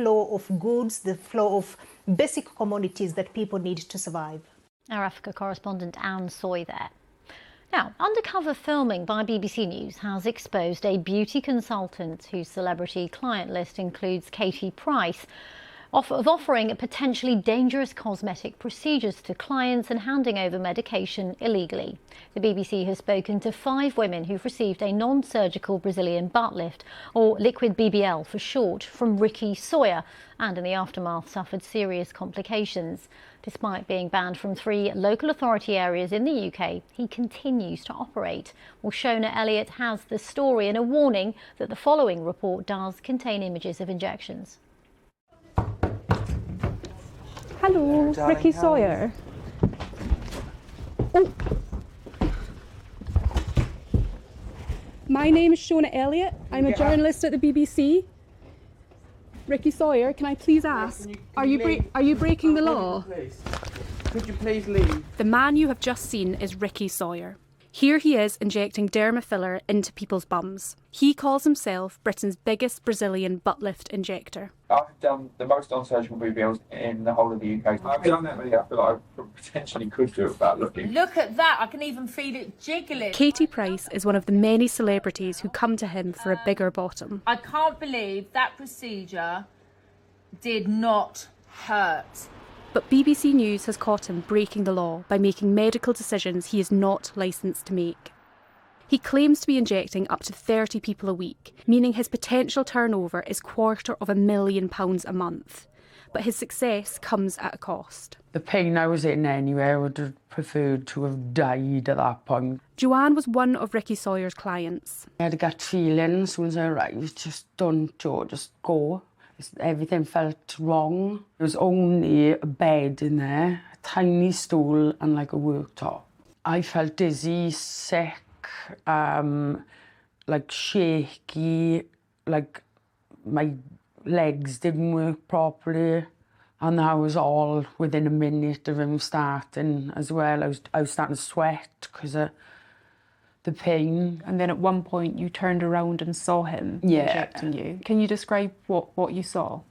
flow of goods, the flow of basic commodities that people need to survive. Our Africa correspondent Anne Soy there. Now, undercover filming by BBC News has exposed a beauty consultant whose celebrity client list includes Katie Price, of offering potentially dangerous cosmetic procedures to clients and handing over medication illegally. The BBC has spoken to 5 women who've received a non-surgical Brazilian butt lift, or liquid BBL for short, from Ricky Sawyer, and in the aftermath suffered serious complications. Despite being banned from 3 local authority areas in the UK, he continues to operate. Well, Shona Elliott has the story and a warning that the following report does contain images of injections. Hello, Ricky Sawyer. Oh. My name is Shona Elliott. I'm a journalist at the BBC. Ricky Sawyer, can I please ask, are you breaking the law? Could you please leave? The man you have just seen is Ricky Sawyer. Here he is injecting derma filler into people's bums. He calls himself Britain's biggest Brazilian butt lift injector. I've done the most non-surgical BBLs in the whole of the UK. I've done that many, I feel like I potentially could do it without looking. Look at that, I can even feel it jiggling. Katie Price is one of the many celebrities who come to him for a bigger bottom. I can't believe that procedure did not hurt. But BBC News has caught him breaking the law by making medical decisions he is not licensed to make. He claims to be injecting up to 30 people a week, meaning his potential turnover is £250,000 a month. But his success comes at a cost. The pain I was in anyway, I would have preferred to have died at that point. Joanne was one of Ricky Sawyer's clients. I had a gut feeling as soon as I arrived, just don't, Joe, just go. Everything felt wrong. There was only a bed in there, a tiny stool and like a worktop. I felt dizzy, sick, like shaky, like my legs didn't work properly. And that was all within a minute of him starting as well. I was starting to sweat because of the pain. And then at one point you turned around and saw him injecting you. Can you describe what you saw?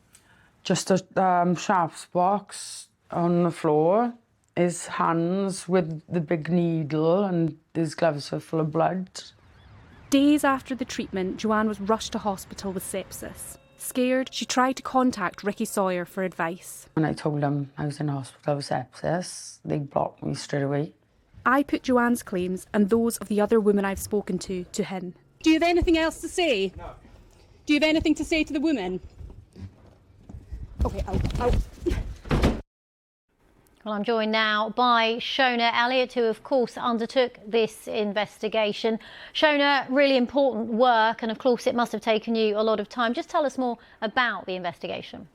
Just a sharps box on the floor, his hands with the big needle and his gloves were full of blood. Days after the treatment, Joanne was rushed to hospital with sepsis. Scared, she tried to contact Ricky Sawyer for advice. When I told them I was in hospital with sepsis, they blocked me straight away. I put Joanne's claims and those of the other women I've spoken to him. Do you have anything else to say? No. Do you have anything to say to the women? Okay, out. Well, I'm joined now by Shona Elliott, who of course undertook this investigation. Shona, really important work, and of course it must have taken you a lot of time. Just tell us more about the investigation.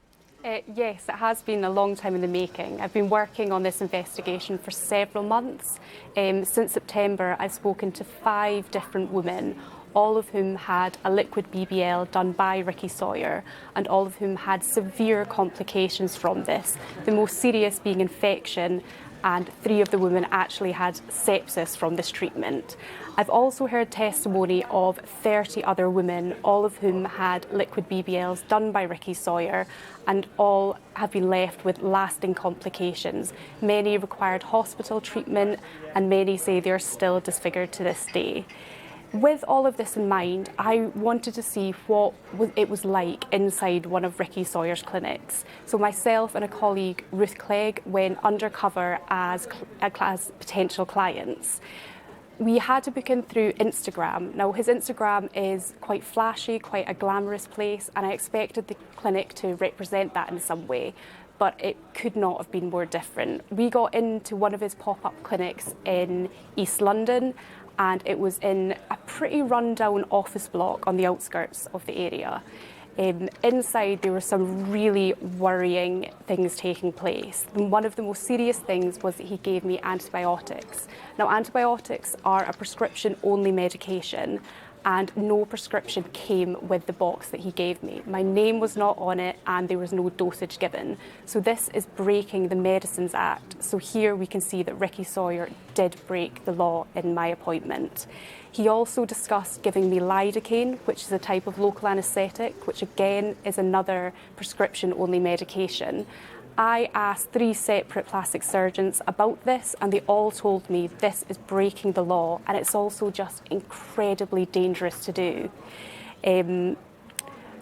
Yes, it has been a long time in the making. I've been working on this investigation for several months. Since September, I've spoken to 5 different women, all of whom had a liquid BBL done by Ricky Sawyer, and all of whom had severe complications from this, the most serious being infection, and 3 of the women actually had sepsis from this treatment. I've also heard testimony of 30 other women, all of whom had liquid BBLs done by Ricky Sawyer, and all have been left with lasting complications. Many required hospital treatment, and many say they're still disfigured to this day. With all of this in mind, I wanted to see what it was like inside one of Ricky Sawyer's clinics. So myself and a colleague, Ruth Clegg, went undercover as potential clients. We had to book in through Instagram. Now, his Instagram is quite flashy, quite a glamorous place, and I expected the clinic to represent that in some way, but it could not have been more different. We got into one of his pop-up clinics in East London, and it was in a pretty run-down office block on the outskirts of the area. Inside, there were some really worrying things taking place. And one of the most serious things was that he gave me antibiotics. Now, antibiotics are a prescription-only medication, and no prescription came with the box that he gave me. My name was not on it and there was no dosage given. So this is breaking the Medicines Act. So here we can see that Ricky Sawyer did break the law in my appointment. He also discussed giving me lidocaine, which is a type of local anaesthetic, which again is another prescription-only medication. I asked 3 separate plastic surgeons about this and they all told me this is breaking the law and it's also just incredibly dangerous to do.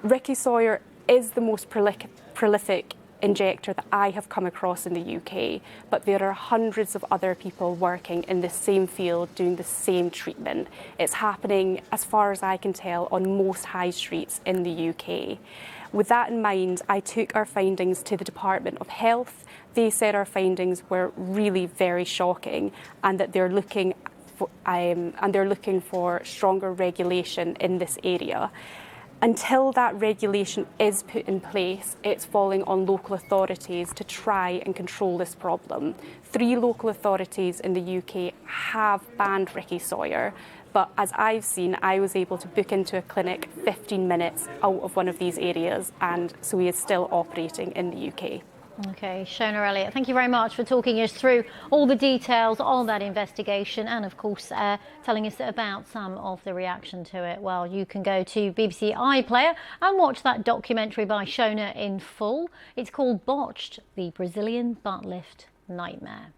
Ricky Sawyer is the most prolific injector that I have come across in the UK, but there are hundreds of other people working in the same field doing the same treatment. It's happening, as far as I can tell, on most high streets in the UK. With that in mind, I took our findings to the Department of Health. They said our findings were really very shocking and that they're looking for stronger regulation in this area. Until that regulation is put in place, it's falling on local authorities to try and control this problem. 3 local authorities in the UK have banned Ricky Sawyer, but as I've seen, I was able to book into a clinic 15 minutes out of one of these areas, and so he is still operating in the UK. Okay, Shona Elliott, thank you very much for talking us through all the details on that investigation and, of course, telling us about some of the reaction to it. Well, you can go to BBC iPlayer and watch that documentary by Shona in full. It's called Botched, the Brazilian Butt Lift Nightmare.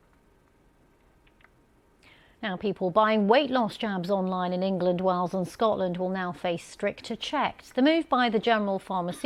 Now, people buying weight loss jabs online in England, Wales and Scotland will now face stricter checks. The move by the General Pharmacy